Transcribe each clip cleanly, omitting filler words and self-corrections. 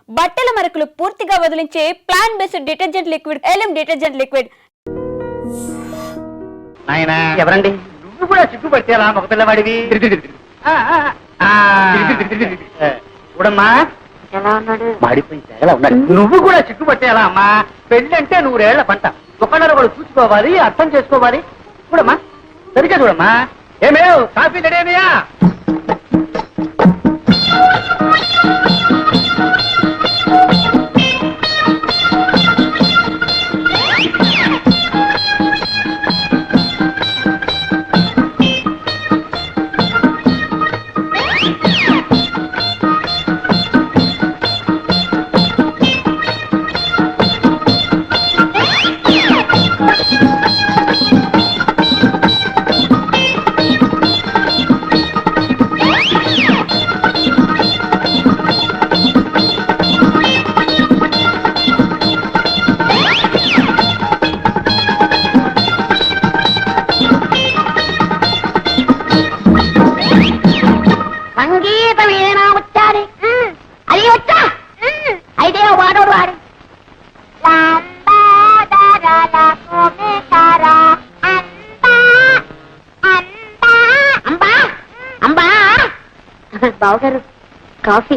బట్టల మరకలు పూర్తిగా వదిలించే plant based detergent liquid Elim detergent liquid. నాయనా ఎవరండి? నువ్వు కూడా సిగ్గుపడితేలా మగ పిల్లవాడివి. చూడమ్మా ఎలా ఉన్నాడు? మాడిపోయి తెగలా ఉన్నాడు. నువ్వు కూడా సిగ్గుపట్టేలా అమ్మా. పెళ్ళంటే 100 ఏళ్ల పంట. ఒకళ్ళు చూసుకోవాలి, అర్థం చేసుకోవాలి. చూడమ్మా సరిగ్గా చూడమ్మా. ఏమేవ్ కాఫీ రెడీయా? సంగీతం ఏనా వచ్చారి? అది వచ్చా అయితే వాడోడు వాడి బావగారు కాఫీ.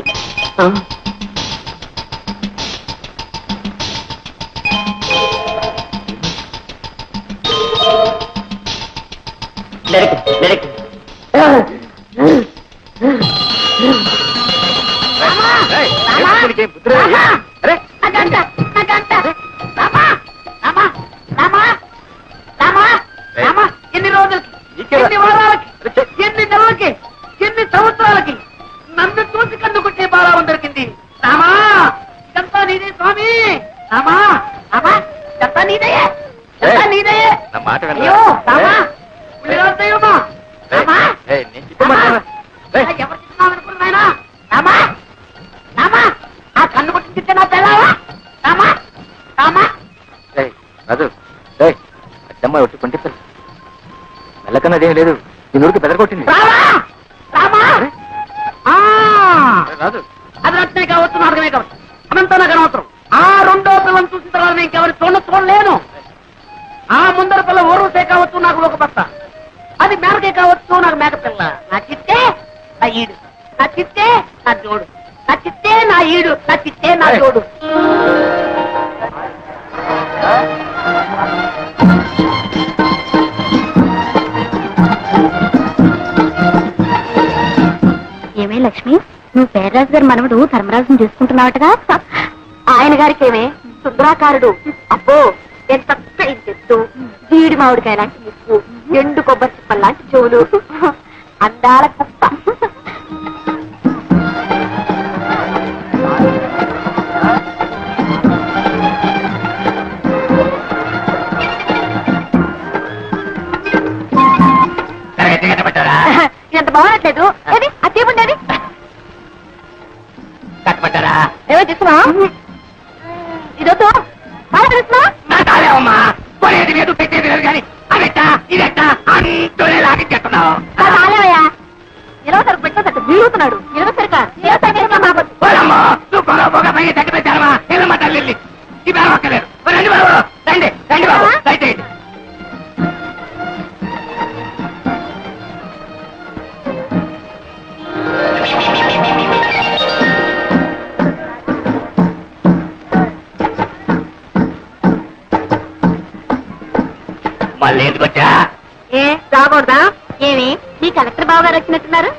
ఎన్ని రోజులకి, ఎన్ని వారాలకి, ఎన్ని నెలలకి, ఎన్ని సంవత్సరాలకి నన్ను చూసి కన్నుకుంటే బాగా దొరికింది. రామా ఇదంతా నీదే స్వామి. రామా రామా ఇదంతా నీదయే, ఇదంతా నీదయే. అయ్యో రామా దైవమా. రామా ఎవరు చిన్నావు అనుకున్నాయనా? రామా రామా ఆ కన్ను కొట్టించితే నా పిల్లవా? రామా రామా అద్దమ్మ ఒట్టి కొంటే మెల్లకన్నదేం లేదు. నీ నూరికి బెదరగొట్టింది. రామా రామా అది రత్నే కావచ్చు, నాటకమే కావచ్చు, అనంతా నాకు అనవసరం. ఆ రెండో పిల్లని చూసిన తర్వాత నేను ఇంకెవరి చూడలేను. ఆ ముందర పిల్ల ఊరుసే కావచ్చు, నాకు ఒక బస్త. అది మేరకే కావచ్చు, నాకు మేక పిల్ల. నా చిత్తే నా ఈడు, నా చిత్తే నా జోడు, నా చిత్తే నా ఈడు, నా చిత్తే నా జోడు. ఏమే లక్ష్మి, నువ్వు పేర్రాజు గారి మనవడు ధర్మరాజుని చూసుకుంటున్నావటగా? ఆయన గారికి ఏమే సుందరాకారుడు. అబ్బో ఎంత చెట్టు, జీడి మామిడికాయ లాంటి ముక్కు, ఎండు కొబ్బరి చిప్పల్ లాంటి చెవులు, అందాల కుప్ప. ఎంత బాగట్లేదు. ఏది ఆ తీపుండేది కట్టబట్టారా? ఏమో తీసుకున్నా. ఇదొద్దు బాగా తెలుస్తున్నా. కొనేది లేదు, పెట్టేది లేదు, కానీ అదెట్టా ఇదెట్టా అంటూనే లాగించేస్తున్నావు. రాలేవయ్యా, ఇరవై సరుకు పెట్టేసట్టు వీడుతున్నాడు. ఇరవై సరికా దగ్గర పెట్టారమ్మా. ఏమమ్మా తల్లి ఈ బేరం ఒక్కలేదు. రండి బాబు, రండి రండి బాబు, దయచేయండి. మళ్ళీ ఎందుకొచ్చా? ఏ రాకూడదా? ఏమి మీ కలెక్టర్ బావ గారు వచ్చినట్టున్నారు?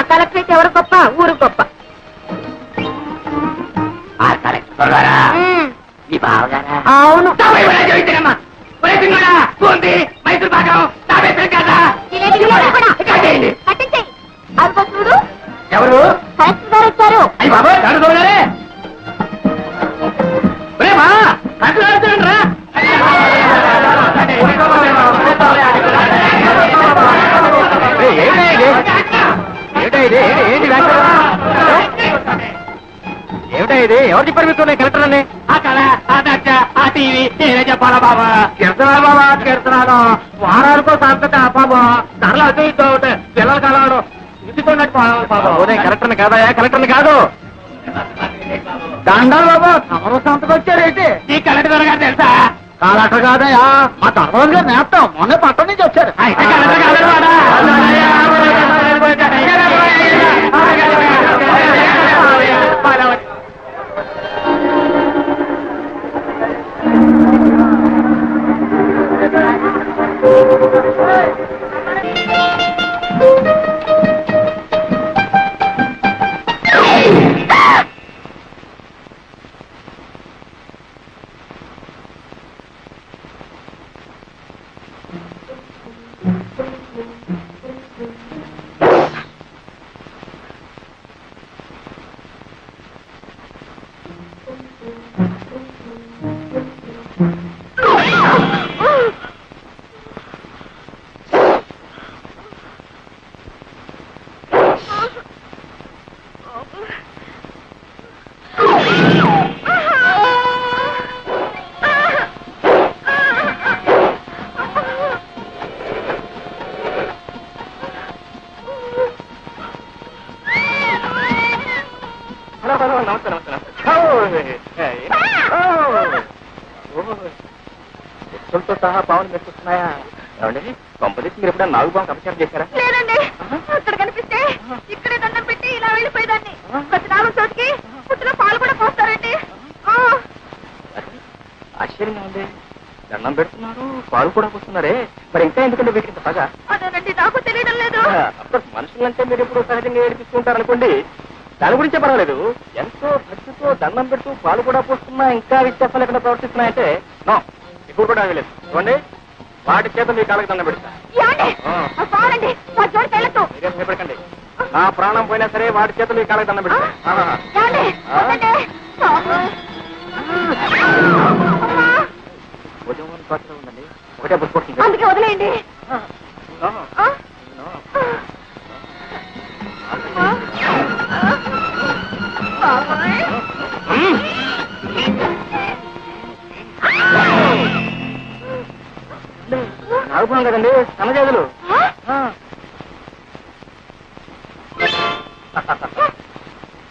కలెక్టర్ అయితే ఎవరు గొప్ప, ఊరు గొప్ప. కలెక్టర్ మీ బావగారా? అవును. మైసూర్ భాగం పట్టించాయి. అది చూడు, ఎవరు? కలెక్టర్ గారు వచ్చారు. అయ్యి బాబు చూడగారే కలెక్టర్ రా. ఏమిటా ఇది? ఎవరు చెప్పారు మీకు కలెక్టర్ అని? ఆ కళ, ఆ దక్ష, ఆ టీవీ నేనే చెప్పాలా బాబా? తిడుతున్నాను బాబా, తిడుతున్నాను. వారానికో సంతట బాబా ధరలు అటు ఇటు అవుతాయి. పిల్లలు కలవడం ఇంటికున్నట్టు బాబా. కలెక్టర్ని కాదా? కలెక్టర్ని కాదు. దండాలు బాబు తమరు సంతకు వచ్చారేంటి ఈ కలెక్టర్ గారు తెలుసా? కలెక్టర్ కాదయా మా ధర్మరాజు గారు నేస్తాం మొన్న పట్టణం నుంచి వచ్చారు. భక్తులతో సహా పావులు మెచ్చుకున్నాయా? ఏమండి కొంపదీసి మీరు ఎప్పుడైనా నాగు పాము అపచారం చేశారా? లేదండి, అక్కడ కనిపిస్తే ఇక్కడే దండం పెట్టి ఇలా వెళ్ళిపోయేదాన్ని. ప్రతి నాలుగు చోటికి పుట్టిన పాలు కూడా పోస్తారండి. ఆశ్చర్యంగా ఉంది. దండం పెడుతున్నారు, పాలు కూడా పోస్తున్నారే, మరి ఇంకా ఎందుకంటే వీటికి బాగా? అదేనండి, నాకు తెలియడం లేదు. అఫ్కోర్స్ మనుషులంటే మీరు ఎప్పుడు సహజంగా ఏడిపిస్తుంటారనుకోండి, దాని గురించే పర్వాలేదు. ఎంతో భక్తితో దండం పెడుతూ పాలు కూడా పోస్తున్నా ఇంకా విశ్వాసం లేకుండా ప్రవర్తిస్తున్నాయంటే నో, ఇప్పుడు కూడా లేదు. చూడండి, వాటి చేత మీ కాళ్ళకి దండం పెడతా. పాలండి, మా చోటు వెళ్ళదు. మీరేం భయపడకండి, నా ప్రాణం పోయినా సరే వాటి చేత మీ కాళ్ళకి దండం పెడతా. భుజం పాత్ర ఉందండి, ఒకటే బుద్ధి. అందుకే వదిలేయండి. నాగుపాం కదండి, సన్నజాతులు.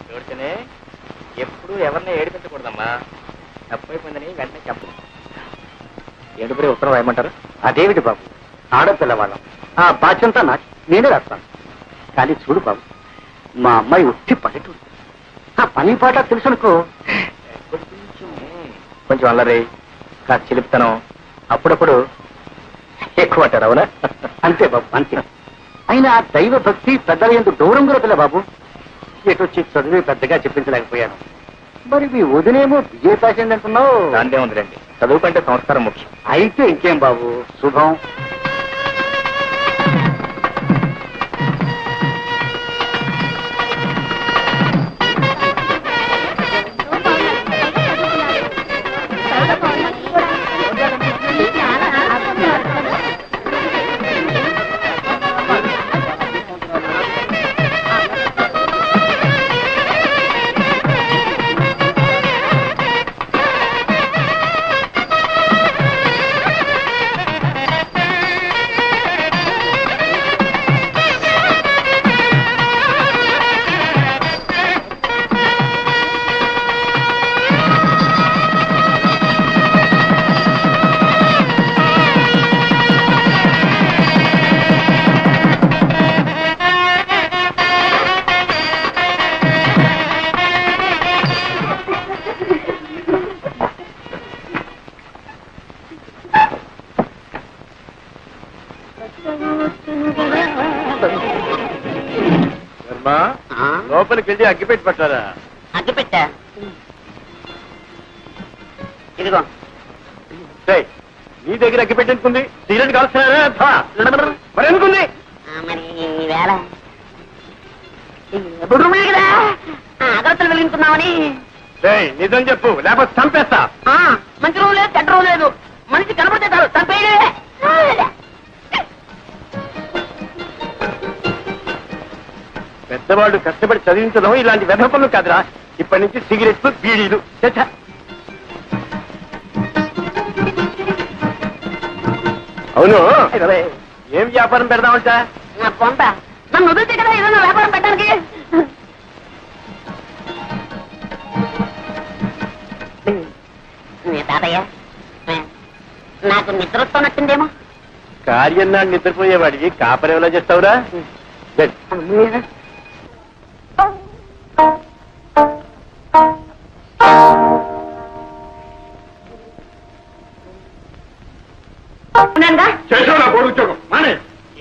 చూడితేనే ఎప్పుడు ఎవరిని ఏడిపించకూడదమ్మా. తప్పైపోయిందని వెంటనే చెప్పు. ఏడుపురే ఉత్తరం రాయమంటారు? అదేమిటి బాబు, ఆడపిల్లవాళ్ళం, ఆ బాధ్యంతా నాకు, నేనే రాస్తాను. కానీ చూడు బాబు, మా అమ్మాయి ఉట్టి పల్లెటూరు, ఆ పని పాట తెలుసునుకో. కొంచెం అల్లరి, కాస్త చిలుపుతనం, అప్పుడప్పుడు ఎక్కువ అంటారు. అవునా? అంతే బాబు, అంతే. అయినా దైవ భక్తి పెద్దల ఎందుకు దూరం కూడా పిల్ల బాబు. ఎటొచ్చి చదివి పెద్దగా చెప్పించలేకపోయాను. మరి మీ వదినేమో బిఏ పాస్ అయింది అంటున్నావు. దాందే ఉందిలేండి, చదువు కంటే సంస్కారం ముఖ్యం. అయితే ఇంకేం బాబు, శుభం. లోపలికి వెళ్ళి అగ్గిపెట్టి పట్టారా? అగ్గిపెట్టా ఇదిగో. నీ దగ్గర అగ్గిపెట్టి ఎందుకుంది? సిగరెట్ కాల్స్తున్నారా? మరి ఎందుకుంది? మరి వేళ బుడ్రుమే కదా, అగరత్తలు వెలిగించుకున్నామని. నిజం చెప్పు, లేకపోతే చంపేస్తా. మంచి రోజు లేదు, చెడ్డ రోజు లేదు, మనిషి కనపడితే చాలు చంపేయడే. పెద్దవాళ్ళు కష్టపడి చదివించడం ఇలాంటి వెధ పనులు కాదురా. ఇప్పటి నుంచి సిగరెట్లు, బీడీలు. అవును, ఏం వ్యాపారం పెడదామంట? పొంత నన్ను వదిలితే కదా ఏదైనా వ్యాపారం పెట్టడానికి. తాతయ్య నాకు నిద్ర వస్తున్నట్టుందేమో. కార్యం నాడు నిద్రపోయేవాడికి కాపరి ఎలా చేస్తావురా?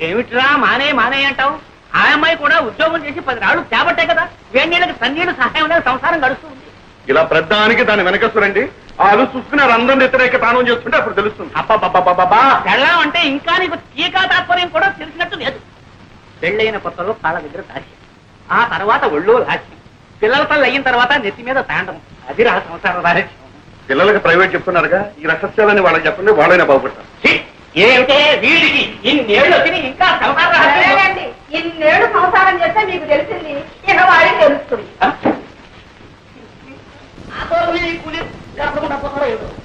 ఏమిట్రా మానే మానే అంటావు? ఆ అమ్మాయి కూడా ఉద్యోగం చేసి 10 నాళ్ళు చేపట్టే కదా, వేణీళ్ళకి సన్నీళ్ళు సహాయం లేదు, సంసారం గడుస్తుంది. ఇలా ప్రధానికి దాని వెనకస్తురండి వాళ్ళు చూసుకుని అందరం వ్యతిరేక తానం చేస్తుంటే అప్పుడు తెలుస్తుంది. అబ్బా పెళ్ళం అంటే ఇంకా నీకు టీకా తాత్పర్యం కూడా తెలిసినట్టు లేదు. పెళ్ళైన కొత్తలో కాళ్ళ దగ్గర దాచి, ఆ తర్వాత ఒళ్ళో లాచి, పిల్లల తల్లి అయిన తర్వాత నెత్తి మీద తాండం. అది రా సంసార రాజ్యం. పిల్లలకి ప్రైవేట్ చెప్తున్నారుగా, ఈ రహస్యాలని వాళ్ళకి చెప్పండి, వాళ్ళైనా బాగుపడతారు. ఏమిటే వీడికి ఇన్నేళ్ళు వచ్చి ఇంకా సంసార రహస్యం? ఇన్నేళ్ళు సంసారం చేస్తే మీకు తెలిసింది, ఇక వాడికి తెలుస్తుంది.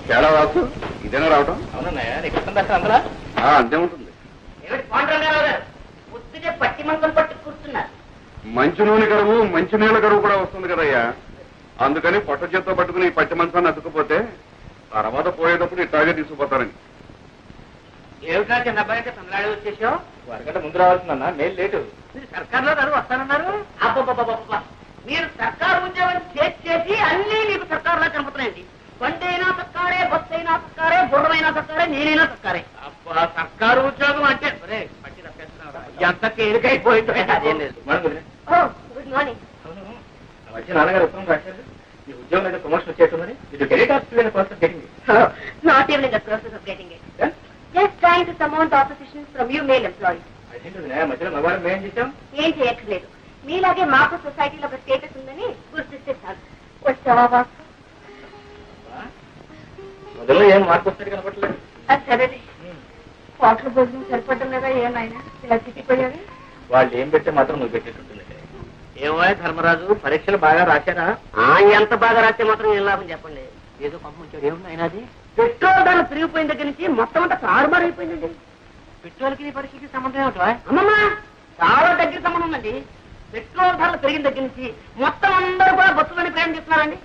తేడా వాసు ఇదేనా రావటం? అవునన్నయ్య, నీకు అందులో అంతే ఉంటుంది. ఏమిటి పాండ్రంగారావు గారు ముద్దుగా పట్టి మంచం పట్టి కూర్చున్నారు. మంచి నూనె కరువు మంచి నీళ్ళ కరువు కూడా వస్తుంది కదయ్యా, అందుకని పొట్ట చేత్తో పట్టుకుని ఈ పట్టి మంచాన్ని అతుక్కుపోతే తర్వాత పోయేటప్పుడు ఇట్లాగే తీసుకుపోతారని. ఏమిటా చిన్న అబ్బాయి అంటే తమిళనాడు వచ్చేసావు? వరగంట ముందు రావాల్సిందన్నా, మేలు లేటు. మీరు సర్కార్లో గారు వస్తానన్నారు. అబ్బబ్బబ్బబ్బబ్బా, మీరు సర్కారు ఉద్యోగం చేసి అన్నీ మీకు సర్కారులా కనపడుతున్నాయండి. బండైనా సర్కారే, బస్సు అయినా సర్కారే, గుర్రమైనా సర్కారే, నేనైనా సర్కారే. అబ్బా, సర్కారు ఉద్యోగం అంటే పట్టి తప్పేస్తున్నారా? ఎంత తేలికైపోయిందో. అదేం లేదు. Good morning. వచ్చి నాన్నగారు ఉత్తరం రాశారు, ఈ ఉద్యోగం ఏదో ప్రమోషన్ వచ్చేస్తుందని. ఇది career office person getting. Not even in the process of getting it. Just trying to surmount the opposition from you male employees. అదేంటి మధ్యలో మగవాళ్ళం మేం చేశాం? ఏం చేయక్కర్లేదు, మీలాగే మాకు సొసైటీలో ఒక స్టేటస్ ఉందని గుర్తిస్తే చాలు. వచ్చావా బాబు? మొదల్లో ఏం మార్పు వస్తాడు కనపట్లేదు. అది సరేలే, హోటల్ భోజనం సరిపడడం లేదా ఏమైనా ఇలా తిట్టిపోయావి? వాళ్ళు ఏం పెడితే మాత్రం నువ్వు పెట్టేటట్టుంది. ఏమో ధర్మరాజు, పరీక్షలు బాగా రాశారా? ఎంత బాగా రాస్తే మాత్రం ఏం లాభం చెప్పండి. ఏదో పంపించాడు. ఏముంది అయినది? పెట్రోల్ ధరలు పెరిగిపోయిన దగ్గర నుంచి మొత్తం అంతా తారుమారు అయిపోయిందండి. పెట్రోల్కి నీ పరీక్షకి సంబంధం ఏమిటో? అమ్మమ్మ, చాలా దగ్గర సంబంధం ఉందండి. పెట్రోల్ ధరలు పెరిగిన దగ్గర నుంచి మొత్తం అందరూ కూడా బస్సులని ప్రయాణం చేస్తున్నారండి.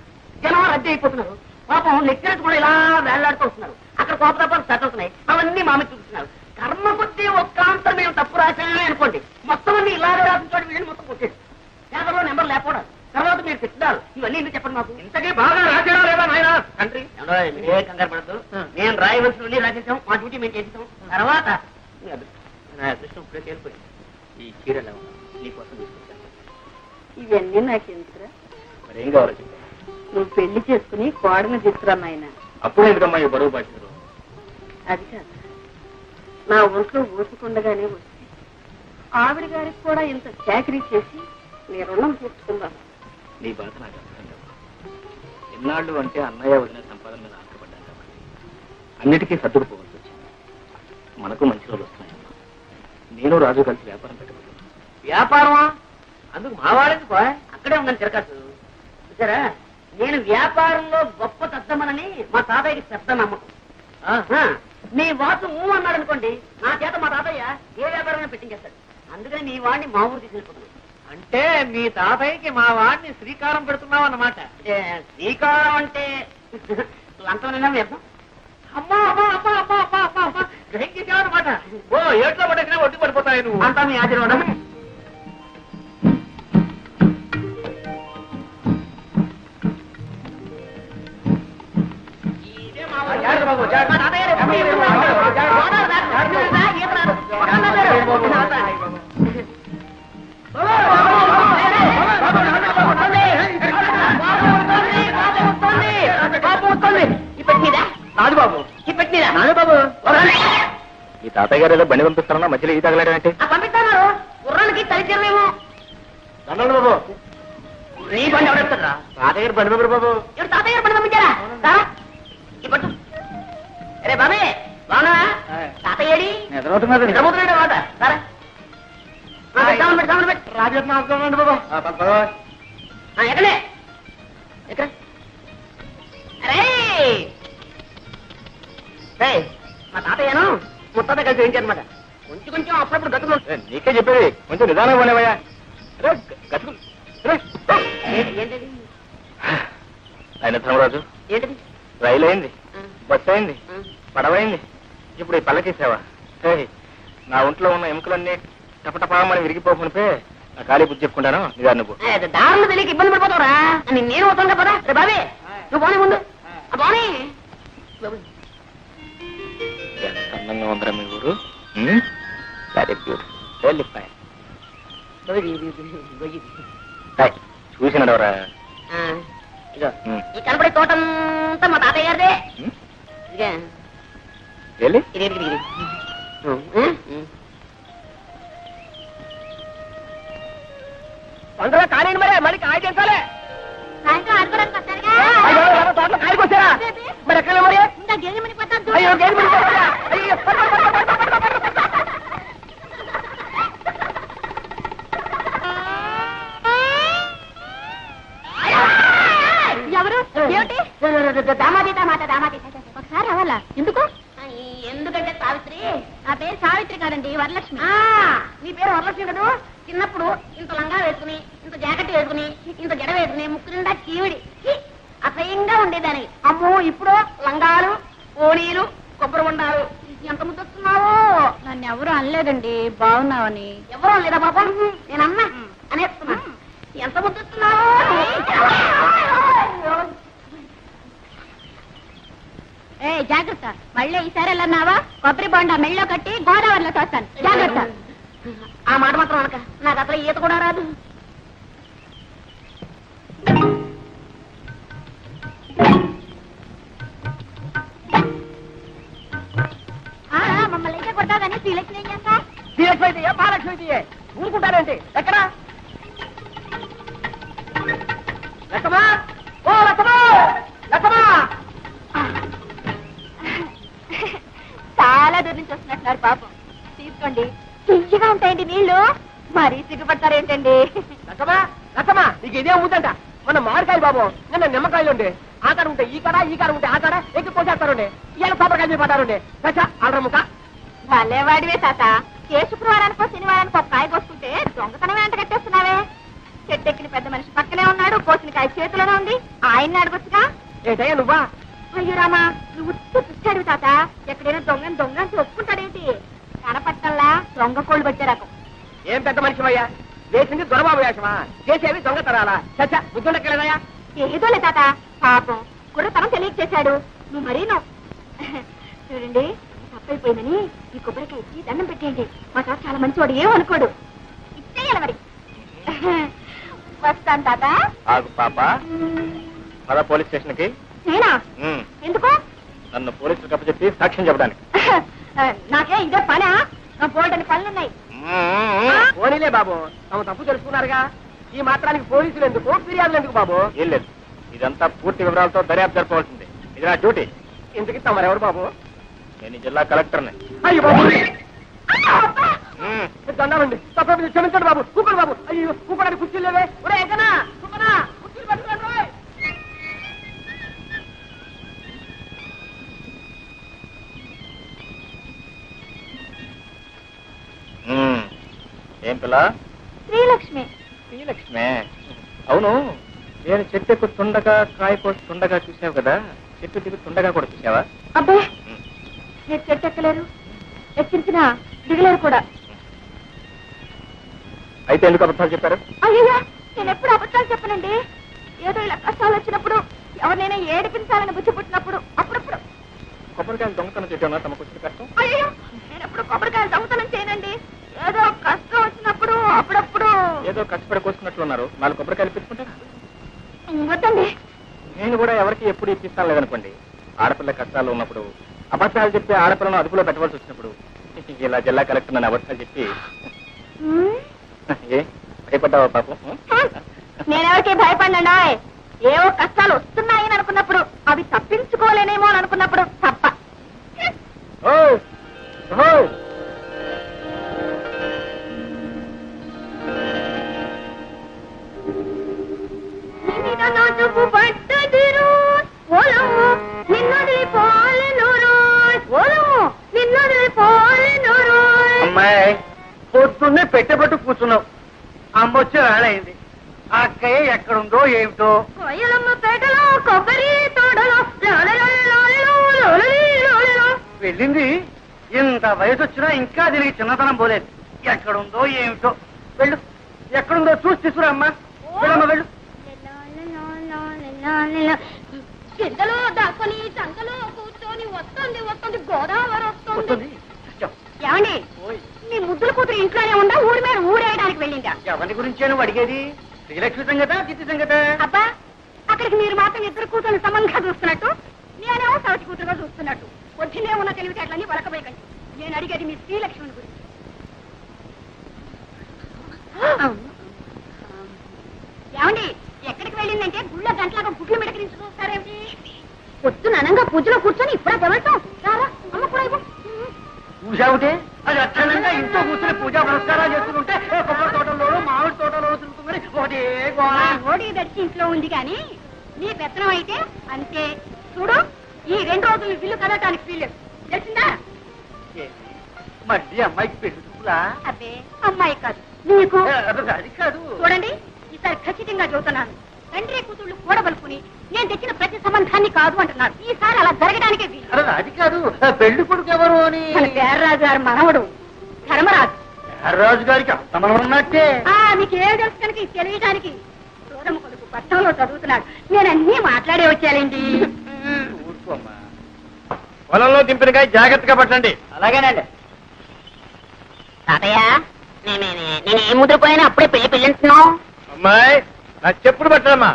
జనం రద్దీ అయిపోతున్నారు. పాపం లెక్చరర్స్ కూడా ఇలా వేళ్లాడుతూ వస్తున్నారు. అక్కడ కోపతాపాలు సెట్ అవుతున్నాయి. అవన్నీ మామూలు చూపిస్తున్నారు. కర్మ కొద్దీ ఒక్క అంతరం మేము తప్పు రాశామే అనుకోండి, మొత్తం అన్ని ఇలాగే రాసించాడు. వీళ్ళని మొత్తం కొట్టేది. పేపర్లో నెంబర్ లేకపోవడం, తర్వాత మీరు తిట్టారు. ఇవన్నీ ఎందుకు చెప్పండి మాకు? ఇంతకీ బాగా రాశాడా లేదా నాయన తండ్రి? ఏ కంగారు పడద్దు, నేను రాయవలసిన రాసేసాం, మా డ్యూటీ మేము చేసేసాం. తర్వాత కృష్ణ ఇప్పుడే తేలిపోయింది. ఈ చీరలు నీకోసం తీసుకొచ్చాను. ఇవన్నీ నాకు ఎందుకురా? మరి ఏం కావాలో చెప్పాను. నువ్వు పెళ్లి చేసుకుని కోడని తీసుకురా నాయన. అప్పుడు ఎందుకమ్మా ఈ బరువు బాధ్యతలు? అది కాదు, నా ఒంట్లో ఊసుకుండగానే వచ్చి ఆవిడ గారికి కూడా ఇంత చాకరీ చేసి నీ రుణం తీర్చుకుందాం. నీ బాధ నాకు అర్థం కాదు. ఎన్నాళ్ళు అంటే అన్నయ్య వదిన సంపాదన మీద ఆశపడ్డాను కాబట్టి అన్నిటికీ సర్దుకుపోవాల్సి వచ్చింది. మనకు మంచి రోజులు వస్తున్నాయమ్మా. నేను రాజు కలిసి వ్యాపారం పెట్టబోతున్నాను. వ్యాపారమా? అందుకు మా వాడేందుకు అక్కడే ఉందని తిరగచ్చు. చూసారా, నేను వ్యాపారంలో గొప్ప తద్దమనని మా తాతయ్యకి పెద్ద నమ్మకం. మీ వాసు అన్నాడు అనుకోండి, నా చేత మా తాతయ్య ఏ వ్యాపారమైనా పెట్టించేస్తాడు. అందుకని మీ వాడిని మా ఊరు తీసుకెళ్ళిపోతున్నాను. అంటే మీ తాతయ్యకి మా వాడిని శ్రీకారం పెడుతున్నావు అన్నమాట. శ్రీకారం అంటే లంచమైనా వ్యర్థం. అమ్మా అమ్మా అమ్మా అమ్మా అమ్మా అమ్మా అమ్మా గ్రహించేసావన్నమాట. ఓ ఏట్లో పడేసినా ఒడ్డు పడిపోతాయి నువ్వు. అంతా మీ ఆశీర్వాదం. ఈ తాతయ్య గారు ఏదో బండి పంపిస్తారన్నా మధ్యలో ఈ తగలాడంటే పంపిస్తాను. గుర్రానికి తలిచేమో. దండండి బాబు. నీ బండి ఎవడెత్తారా? తాతయ్య గారు బండి పంపరు బాబు. ఎవరు తాతయ్య గారు పని పంపించారా? ఇప్పుడు అరే బాబే బాగా తాతయ్యడి నిద్రపోతున్నాడు మాట. సరే రాజేండి బాబు. ఎక్కడే ఎక్కడ? అరే మా తాతయ్యను ముత్తాత కలిసి వేయించారనమాట. కొంచెం కొంచెం అప్పుడప్పుడు గతులు. నీకే చెప్పేది, కొంచెం నిదానం పోలేవయ్యా. గతుకులు ఏంటది? ఆయన ధర్మరాజు, ఏంటిది రైలు అయింది, బస్సు అయింది, ఆ. పడవైంది, ఇప్పుడు ఈ పల్లకీసావా? నా ఒంట్లో ఉన్న ఎముకలన్నీ టపటపామని విరిగిపోకునిపే నా ఖాళీ బుద్ధి చెప్పుకుంటాను. నిదాన్ని నువ్వు దారులు తెలియక ఇబ్బంది పడిపోతావురా నేను అవుతాను కదా రే బాబే నువ్వు బానే ముందు బానే ఎంత అందంగా ఉందరా మీ ఊరు. Very beautiful, very fine. చూసినాడవరా? ఇదో ఈ కనపడే తోటంతా మా తాతయ్య గారిదే ఇదిగా వెళ్ళి ఇది ఇది ఇది తొందరగా కానివ్వండి మరి మళ్ళీ కాయ చేసాలే సాయంత్రం ఆడుకోవడానికి వస్తారుగా తోటలో కాయకొచ్చారా మరి ఎక్కడ మరి ఇంకా గేదెమని పోతాను అయ్యో గేమ్ అయ్యో ఎవరు ఏమిటి దామాది దామాది ఒకసారి రావాలా ఎందుకు ఎందుకంటే సావిత్రి నా పేరు సావిత్రి కాదండి వరలక్ష్మి నీ పేరు వరలక్ష్మి కదా చిన్నప్పుడు ఇంత లంగా వేసుకుని ఇంత జాకెట్ వేసుకుని ఇంత జడ వేసుకుని ముక్కు నిండా చీవిడి అసహ్యంగా ఉండేదాన్ని అమ్మో ఇప్పుడు లంగాలు ఓణీలు కొబ్బరి ఉండాలు ఎంత ముద్దొస్తున్నావో నన్ను ఎవరు అనలేదండి బాగున్నావని ఎవరో లేదా పాపం నేనన్నా అనేస్తున్నా ఎంత ముద్దొస్తున్నావో ఏ జాగ్రత్త మళ్ళీ ఈసారి వెళ్ళన్నావా కొబ్బరి బొండ మెళ్ళో కట్టి గోదావరిలో తోస్తాను జాగ్రత్త ఆ మాట మాత్రం అనక నాకు అసలు ఈత కూడా రాదు మమ్మల్ని అయితే కొట్టాదని శ్రీలక్ష్మి ఏం చేస్తా శ్రీలక్ష్మి అయితే మహాలక్ష్మి అయితే ఊరుకుంటారేంటి ఎక్కడ లక్కమా ఓ లక్కమా లక్కమా చాలా దూరం నుంచి వస్తున్నట్టున్నారు పాపం తీసుకోండి తీయగా ఉంటాయండి నీళ్లు మరీ సిగ్గుపడతారేంటండి లక్కమా లక్కమా నీకు ఇదే ఊదంట మన మామిడికాయలు బాబు నిన్న నిమ్మకాయలు ఉండే ఆ కాడ ఉంటే ఈ కాడ ఉంటే ఆ కాడ ఎక్కి పోసేస్తారుండే ఇవాళ కొబ్బరికాయలు పడ్డారుండే కచ్చా అల్రముక భలేవాడివే తాత ఏ శుక్రవారానికో శనివారానికో కాయ కోసుకుంటే దొంగతనం వెంట కట్టేస్తున్నావే చెట్టెక్కిన పెద్ద మనిషి పక్కనే ఉన్నాడు కోసిన కాయ చేతిలోనే ఉంది ఆయన్ని అడగొచ్చుగా ఏంటయ్యా నువ్వా అయ్యో రామా నువ్వు పిచ్చాడు తాత ఎక్కడైనా దొంగ అని ఒప్పుకుంటాడేంటి కనపట్టల్లా దొంగ కోళ్ళు పట్టే రకం ఏం పెద్ద మనిషివయ్యా చేసింది దొరబాబు వేషమా చేసేవి దొంగతనాలా చచ్చా బుద్ధుండకెళ్ళదయ్యా ఏదోలే తాత పాపం కుర్రతనం తెలియక చేశాడు నువ్వు మరీను చూడండి తప్పైపోయిందని ఈ కొబ్బరికాయ ఇచ్చి దండం పెట్టేయండి మా తాత చాలా మంచివాడు ఏమనుకోడు ఇచ్చేయాలి మరి వస్తాను తాత ఆగు పాప, పద పోలీస్ స్టేషన్కి. నేనా ఎందుకు నన్ను పోలీసులు కప్పచెప్పి సాక్ష్యం చెప్పడానికి. నాకే ఇదే పనా నా బోల్డని పనులున్నాయి పోనీలే బాబు తమ తప్పు తెలుసుకున్నారుగా ఈ మాత్రానికి పోలీసులు ఎందుకు ఫిర్యాదులు ఎందుకు బాబు ఏం లేదు, ఇదంతా పూర్తి వివరాలతో దర్యాప్తు జరపవలసింది. ఇది నా డ్యూటీ. ఎందుకు తమరెవరు బాబు నేను ఈ జిల్లా కలెక్టర్ని. అయ్యో బాబు దండాలండి తప్ప క్షమించండి బాబు కూపండి బాబు అయ్యో కూపడానికి కుర్చీలు లేవే ఒరే ఎంకనా కూపనా కుర్చీలు పట్టుకోండి రోయ్. ఏం పిల్ల? శ్రీలక్ష్మి శ్రీలక్ష్మే. అవును, నేను చెట్టు ఎక్కుతుండగా కాయ కోస్తుండగా చూసావు కదా, చెట్టు దిగుతుండగా కూడా చూసావా? అబ్బే మీరు చెట్టు ఎక్కలేరు ఎక్కించిన దిగలేరు కూడా అయితే ఎందుకు అబద్ధాలు చెప్పారు? అయ్యో నేను ఎప్పుడు అబద్ధాలు చెప్పనండి ఏదో ఇలా కష్టాలు వచ్చినప్పుడు ఎవరినైనా ఏడిపించాలని బుద్ధి పుట్టినప్పుడు అప్పుడప్పుడు కొబ్బరికాయలు దొంగతనం చేయడం తమకు వచ్చిన కష్టం. అయ్యో నేను ఎప్పుడు కొబ్బరికాయలు దొంగతనం చేయనండి ఏదో కష్టం వచ్చినప్పుడు అప్పుడప్పుడు ఏదో కష్టపడి కోసుకున్నట్లున్నారు. 4 కొబ్బరికాయలు ఇప్పించుకుంటారా? వద్దండి నేను కూడా ఎవరికి ఎప్పుడు ఇప్పిస్తాను లేదనుకోండి. ఆడపిల్ల కష్టాలు ఉన్నప్పుడు అబద్ధాలు చెప్పి ఆడపిల్లను అదుపులో పెట్టవలసి వచ్చినప్పుడు ఇలా జిల్లా కలెక్టర్ నన్ను అబద్ధాలు చెప్పి ఏ భయపడ్డావా పాపం? నేనెవరికి భయపడినా ఏవో కష్టాలు వస్తున్నాయని అనుకున్నప్పుడు అవి తప్పించుకోలేనేమో అని అనుకున్నప్పుడు తప్ప ఓ ఓ అమ్మాయి పొద్దున్నే పెట్టబట్టు కూర్చున్నావు అమ్మొచ్చే వేళ అయింది ఆ అక్కయ్య ఎక్కడుందో ఏమిటో కోయలమ్మ పేటలో కొబ్బరి తోడలో వెళ్ళింది. ఇంత వయసు వచ్చినా ఇంకా దీనికి చిన్నతనం పోలేదు. ఎక్కడుందో ఏమిటో. వెళ్ళు, ఎక్కడుందో చూసి తీసుకురా అమ్మా. వెళ్ళమ్మా వెళ్ళు. కిందలో దాక్కుని చంకలో కూర్చొని వస్తుంది వస్తుంది గోదావరి వస్తుంది. ఏమండి, మీ ముద్దుల కూతురు ఇంట్లోనే ఉందా, ఊరి మీద ఊరేయడానికి వెళ్ళిందా? ఎవరి గురించి నువ్వు అడిగేది? శ్రీలక్ష్మి సంగత, జిత్తి సంగత? అబ్బా, అక్కడికి మీరు మాత్రం ఇద్దరు కూతురు సమంగా చూస్తున్నట్టు, నేనేమో సవతి కూతురుగా చూస్తున్నట్టు. వచ్చినే ఉన్న తెలివితేటలన్నీ వలకబోయకండి. నేను అడిగేది మీ శ్రీలక్ష్మిని గురించి. ఏమండి, ఎక్కడికి వెళ్ళిందంటే గుళ్ళ గంటలాగా గుడ్లు మిడకరించి చూస్తారేమిటి? పొద్దున అనంగా పూజలో కూర్చొని ఇప్పుడే తెవడతాం. రారా అమ్మ కూడా ఇవ్వు. చూసావుటే, అది అక్షరంగా ఇంట్లో కూర్చొని పూజా పురస్కారాలు చేస్తుంటే కొబ్బరి తోటలోనూ మామిడి తోటలోనూ తిరుగుతుంది. ఒకటే ఓడి దర్శి ఇంట్లో ఉంది కానీ నీ పెత్తనం అయితే అంతే. చూడు, ఈ 2 రోజులు బిల్లు కదటానికి వీల్లేదు, తెలిసిందా? మళ్ళీ అమ్మాయికి పెళ్లి చూపులా? అబ్బే, అమ్మాయి కాదు నీకు. అది కాదు. చూడండి, ఈసారి ఖచ్చితంగా చెబుతున్నాను. తండ్రి కూతుళ్ళు కూడబలుకుని నేను తెచ్చిన ప్రతి సంబంధాన్ని కాదు అంటున్నారు. ఈసారి అలా జరగడానికే వీలు. అది కాదు, పెళ్లి కొడుకు ఎవరు అని. మన పేర్రాజు గారి మనవడు ధర్మరాజు. రాజు గారికి అంత మనం ఉన్నట్టే. మీకు ఏం తెలుసు కనుక ఇది తెలియడానికి. చూడమ్మ కొడుకు పట్టణంలో చదువుతున్నాడు. నేను అన్నీ మాట్లాడే వచ్చానండి. ఊరుకోమ్మా. పొలంలో దింపినకాయ జాగ్రత్తగా పట్టండి. అలాగేనండి. తాతయ్య, నేను ఏం ముద్రపోయినా అప్పుడే పెళ్లి పెళ్ళింటున్నావు. అమ్మాయి, నా చెప్పుడు పట్టదమ్మా.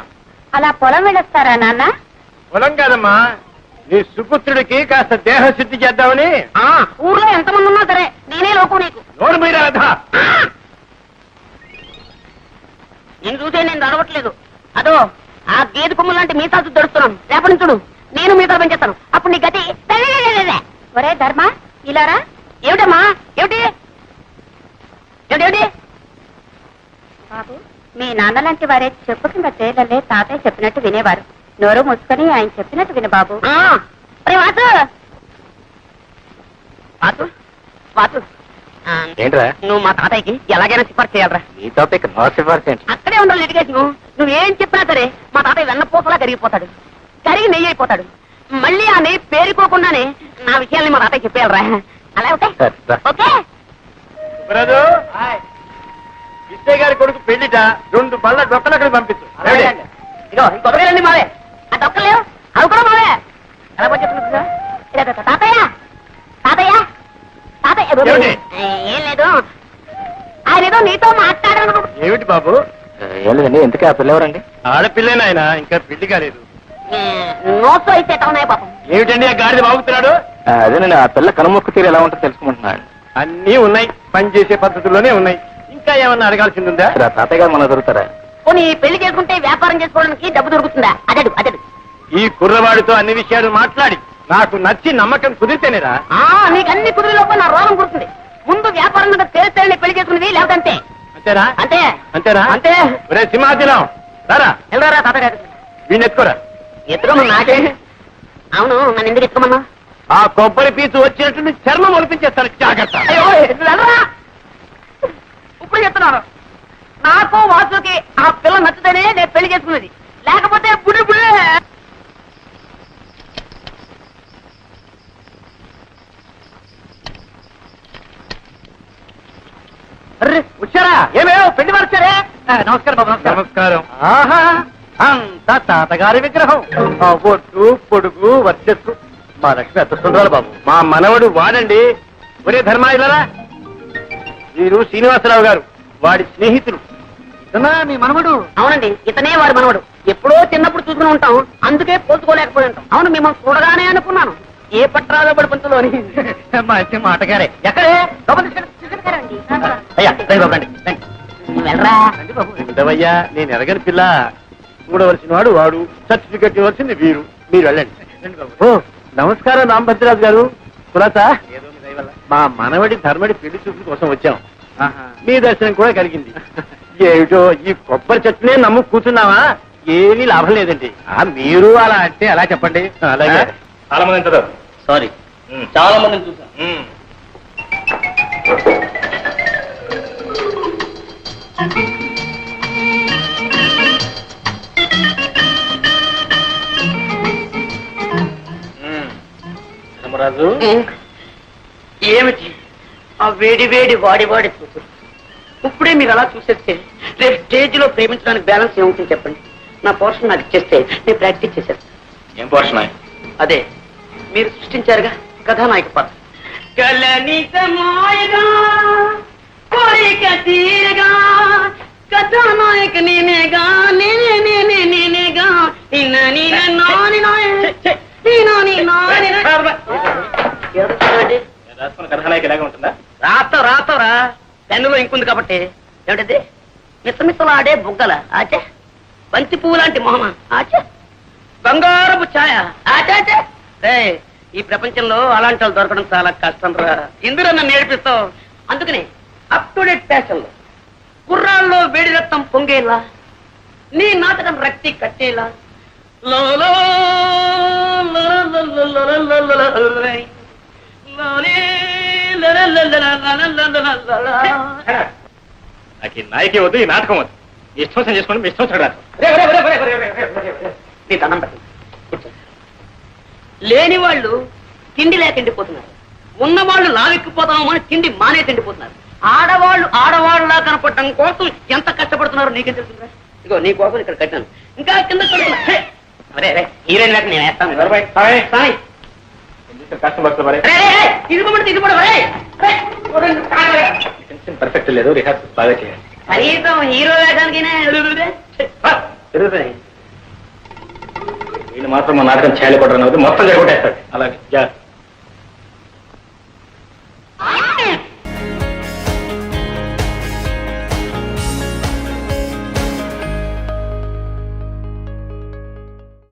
అలా పొలం వెళ్ళొస్తారా నాన్న? పొలం కాదమ్మా, నీ సుపుత్రుడికి కాస్త దేహశుద్ధి చేద్దామని. ఊర్లో ఎంతమంది ఉన్నా సరే నేనే లోకం నీకు. నోరు మీద రాధా. నేను చూసే నేను నడవట్లేదు. అదో ఆ గేదె కొమ్ము లాంటి మీసాలు దొరుకుతున్నాను. రేపటి నుంచి చూడు, నేను మీసాలు పెంచేస్తాను. అప్పుడు నీ గతి. ఒరే ధర్మ, ఇలారా. ఏమిటమ్మా, ఏమిటి ఏమిటి? బాబు, మీ నాన్న లాంటి వారే చెప్పు కింద చేయలే తాతయ్య చెప్పినట్టు వినేవారు. నోరు మూసుకొని ఆయన చెప్పినట్టు విను బాబు. ఏంట్రా నువ్వు మా తాతయ్యకి ఎలాగైనా సిఫార్సు చేయాలరా. ఈ టాపిక్ నో సిఫార్సు ఏంటి? అక్కడే ఉండాలి లిటిగేషన్. నువ్వేం చెప్పినా సరే మా తాతయ్య వెన్నపూసలా కరిగిపోతాడు, కరిగి నెయ్యి అయిపోతాడు. మళ్ళీ ఆ నెయ్యి పేరుకోకుండానే నా విషయాల్ని మా తాతయ్య చెప్పేయాలరా. అలా ఓకే? సరే, రా. ఓకే. బ్రదు, విజయ్ గారి కొడుకు పెళ్లిట 2 బళ్ళ డొక్కలక్కడ పంపించు. ఇగో ఇంకొకటి రండి మావే. ఆ డొక్కలేవు, అవి కూడా మావే. ఎలా చెప్తున్నా తాతయ్య తాతయ్య తాతయ్య. ఏమిటి? ఏం లేదు, ఆయన ఏదో నీతో మాట్లాడాను. ఏమిటి బాబు? ఏం లేదండి. ఎందుకే ఆ పిల్లవరండి? ఆడపిల్లేనా ఆయన? ఇంకా పెళ్లి కాలేదు. నోట్స్ అయితే ఎట్లా ఉన్నాయి పాపం. ఏమిటండి ఆ గాడిద బాగుతున్నాడు? అదేనండి, ఆ పిల్ల కనుమొక్కు తీరు ఎలా ఉంటుందో తెలుసుకుంటున్నాడు. అన్నీ ఉన్నాయి, పని చేసే పద్ధతుల్లోనే ఉన్నాయి. ఇంకా ఏమన్నా అడగాల్సిందిందా? సరే, ఆ తాతయ్య గారు మన దొరుకుతారా? పోనీ పెళ్లి చేసుకుంటే వ్యాపారం చేసుకోవడానికి డబ్బు దొరుకుతుందా? అదడు అదడు. ఈ కుర్రవాడితో అన్ని విషయాలు మాట్లాడి నాకు నచ్చి నమ్మకం కుదిరితేనేరా. నీకు అన్ని కుదిరిలోపు నా రోగం కుడుతుంది. ముందు వ్యాపారం మీద తేలితేనే పెళ్లి చేసుకునేది, లేదంటే అంతేనా? అంతే అంతేనా? అంతే. ఒరే సింహాచలం, రారా. ఎవరా తాతగారు? వీడిని ఎత్తుకోరా. ఎత్తుకోమన్నా నాకే. అవును, నన్ను ఎందుకు ఎత్తుకోమన్నా? ఆ కొబ్బరి పీచు వచ్చినట్టు నీ చర్మం ఒలిపించేస్తాను, జాగ్రత్త. ఇప్పుడు చెప్తున్నాను, నాకు వాసుకి ఆ పిల్ల నచ్చితేనే నేను పెళ్లి చేసుకున్నది, లేకపోతే బుడి బుడి. వచ్చారా? ఏమేమో పెళ్లి వారు వచ్చారే. నమస్కారం బాబు. నమస్కారం. ఆహా, అంతా తాతగారి విగ్రహం. ఆ ఒట్టు పొడుగు వర్చస్సు. మా లక్ష్మి ఎంత సుందరాలు బాబు. మా మనవడు వాడండి. ఒరే ధర్మాయిలరా, వీరు శ్రీనివాసరావు గారు, వాడి స్నేహితులు. ఇతనా మీ మనవడు? అవునండి, ఇతనే వాడు మనవడు. ఎప్పుడో చిన్నప్పుడు చూసుకుని ఉంటాం, అందుకే పోల్చుకోలేకపోయి ఉంటాం. అవును, మిమ్మల్ని చూడగానే అనుకున్నాను ఏ పట్టాలో పడి పంతులోని. మంచి మాటగారే. ఎక్కడే? అయ్యా రండి బాబు, రండి రండి. వెళ్ళరా. ఉండవయ్యా, నేను ఎరగని పిల్ల. చూడవలసిన వాడు వాడు, సర్టిఫికెట్ ఇవ్వాల్సింది వీరు. మీరు వెళ్ళండి. ఓ నమస్కారం రామభద్రరాజు గారు. కులాసా, మా మనవడి ధర్మడి పెళ్లి చూపు కోసం వచ్చాం. మీ దర్శనం కూడా కలిగింది. ఏమిటో ఈ కొబ్బరి చెట్టునే నమ్ము కూర్చున్నావా? ఏమీ లాభం లేదండి. మీరు అలా అంటే అలా చెప్పండి. అలాగే. చాలా మంది అంటారు. సారీ, చాలా మందిని చూసాం. ధర్మరాజు ఏమిటి ఆ వేడి వేడి వాడి వాడి చూపు ఇప్పుడే మీరు అలా చూసేస్తే రేపు స్టేజ్ లో ప్రేమించడానికి బ్యాలెన్స్ ఏముంటుంది చెప్పండి. నా పోర్షన్ నాకు ఇచ్చేస్తే నేను ప్రాక్టీస్ చేసేస్తాను. ఏం పోషణ? అదే మీరు సృష్టించారుగా కథానాయక పాత్ర. కలనితమాయగా కోరిక తీరగా కథానాయక నేనేగా నేనేగా రాసుకున్న కథానాయక ఇలాగే ఉంటుందా? రాతవరా పెన్నులో ఇంకుంది కాబట్టి. ఏమిటది? మిసమిసలాడే బుగ్గల ఆచే, బంతి పువ్వు లాంటి మొహమ ఆచే, బంగారపు ఛాయ ఆచాచే. ఈ ప్రపంచంలో అలాంటి వాళ్ళు దొరకడం చాలా కష్టం రా. ఇందులో నన్ను నేర్పిస్తావు. అందుకని అప్ టు డేట్ ఫ్యాషన్ లో కుర్రాల్లో వేడి రక్తం పొంగేలా నీ నాటకం రక్తి కట్టేలా లోలో నాకు ఈ నాయకే వద్దు, ఈ నాటకం వద్దు. మీ ఇష్టం వచ్చిన చేసుకోండి, మీ ఇష్టం వచ్చిన రాదు. నీ దండం పెట్టండి. లేని వాళ్ళు తిండి లేక ఎండిపోతున్నారు, ఉన్నవాళ్ళు లావెక్కిపోతామో అని తిండి మానే తిండిపోతున్నారు. ఆడవాళ్ళలా కనపడటం కోసం ఎంత కష్టపడుతున్నారో నీకేం తెలుస్తుందా? ఇగో నీ కోసం ఇక్కడ కట్టాను, ఇంకా కింద హీరోయిన్ లేక నేను వేస్తాను. పర్ఫెక్ట్ లేదు, రిహార్సల్ బాగా చేయాలి. కనీసం హీరో వేయడానికి వీళ్ళు మాత్రం మా నాటకం చేయాలి కూడా మొత్తం జరగొట్టేస్తాడు. అలాగే